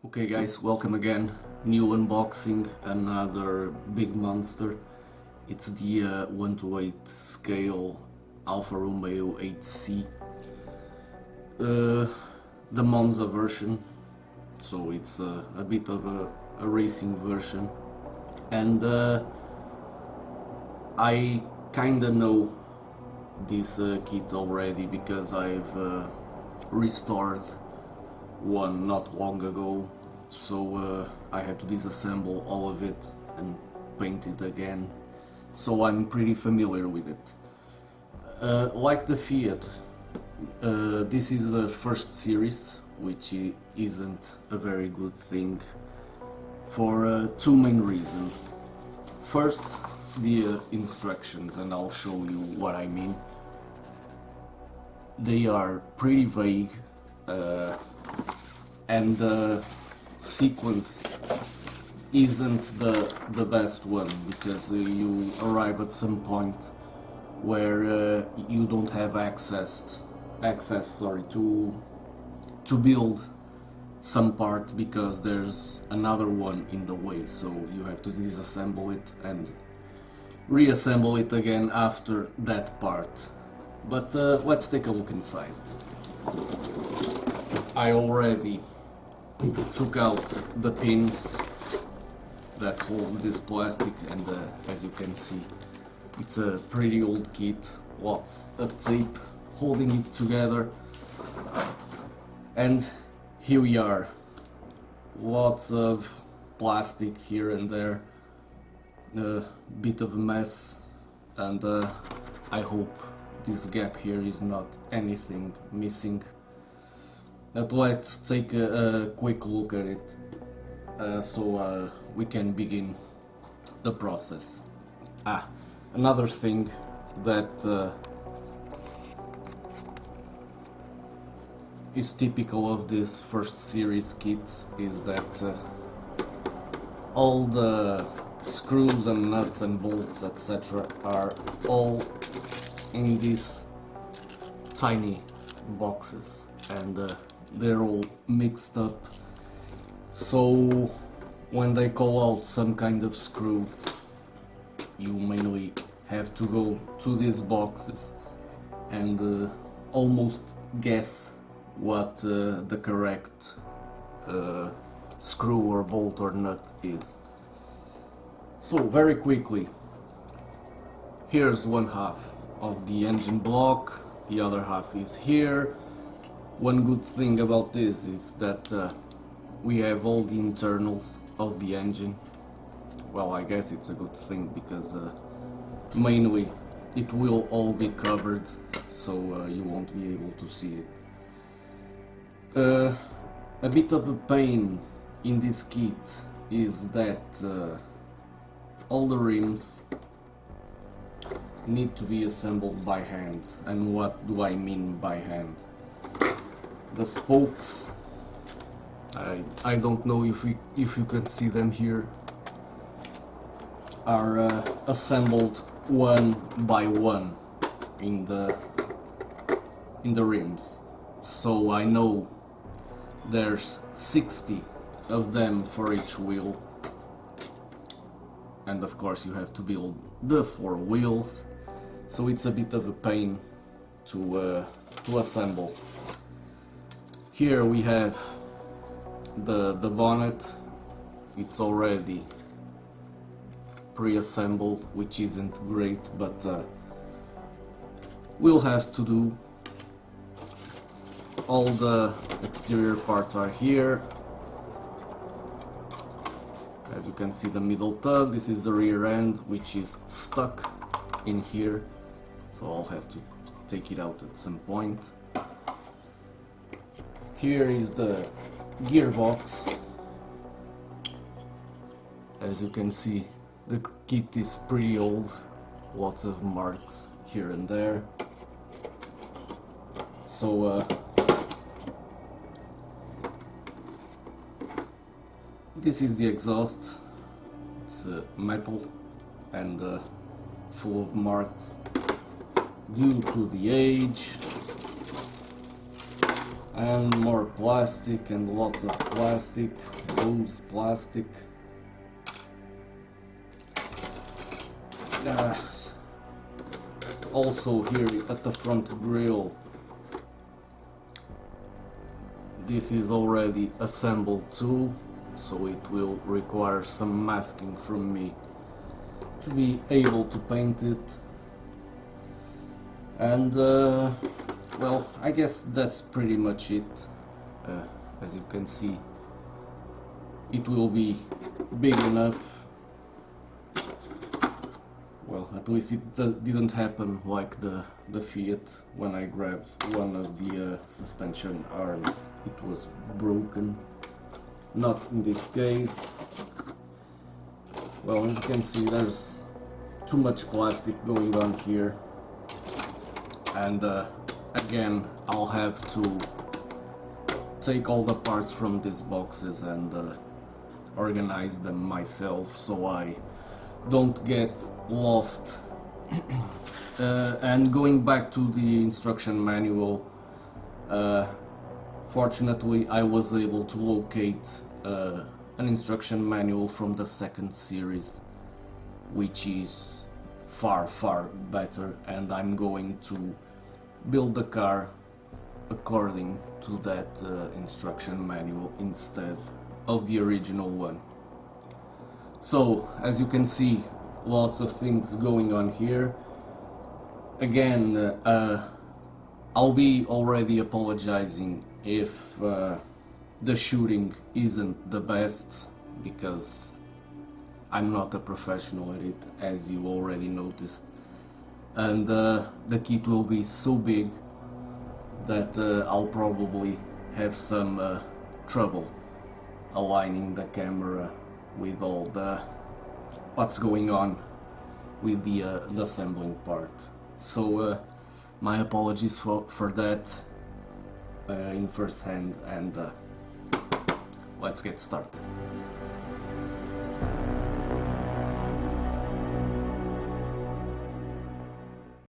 Okay guys, welcome again. New unboxing, another big monster. It's the 1:8 scale Alfa Romeo 8C. The Monza version, so it's a bit of a racing version. And I kinda know this kit already because I've restored one not long ago, so I had to disassemble all of it and paint it again, so I'm pretty familiar with it. Like the Fiat, this is the first series, which isn't a very good thing for two main reasons. First, the instructions, and I'll show you what I mean. They are pretty vague, and the sequence isn't the best one, because you arrive at some point where you don't have access to build some part, because there's another one in the way, so you have to disassemble it and reassemble it again after that part. But let's take a look inside. I already took out the pins that hold this plastic, and as you can see, it's a pretty old kit, lots of tape holding it together, and here we are, lots of plastic here and there, a bit of a mess, and I hope this gap here is not anything missing. But let's take a quick look at it, so we can begin the process. Another thing that is typical of this first series kits is that all the screws and nuts and bolts, etc., are all in these tiny boxes, and they're all mixed up, so when they call out some kind of screw, you mainly have to go to these boxes and almost guess what the correct screw or bolt or nut is. So very quickly, here's one half of the engine block, the other half is here. One good thing about this is that we have all the internals of the engine. Well, I guess it's a good thing, because mainly it will all be covered, so you won't be able to see it. A bit of a pain in this kit is that all the rims need to be assembled by hand. And what do I mean by hand? The spokes, I don't know if you can see them here, are assembled one by one in the rims. So I know there's 60 of them for each wheel, and of course you have to build the 4 wheels, so it's a bit of a pain to assemble. Here we have the bonnet. It's already pre-assembled, which isn't great, but we'll have to do. All the exterior parts are here. As you can see, the middle tub, this is the rear end, which is stuck in here, so I'll have to take it out at some point. Here is the gearbox. As you can see, the kit is pretty old, lots of marks here and there. So this is the exhaust. It's metal and full of marks due to the age. And more plastic and lots of plastic. expose plastic. Also here at the front grille, this is already assembled too, so it will require some masking from me to be able to paint it. And well, I guess that's pretty much it. As you can see, it will be big enough. Well, at least it didn't happen like the Fiat. When I grabbed one of the suspension arms, it was broken. Not in this case. Well, as you can see, there's too much plastic going on here. And again, I'll have to take all the parts from these boxes and organize them myself so I don't get lost. And going back to the instruction manual, fortunately I was able to locate an instruction manual from the second series, which is far better, and I'm going to build the car according to that instruction manual instead of the original one. So, as you can see, lots of things going on here. Again, I'll be already apologizing if the shooting isn't the best, because I'm not a professional at it, as you already noticed. And the kit will be so big that I'll probably have some trouble aligning the camera with all the what's going on with the assembling part. So my apologies for that in first hand, and let's get started.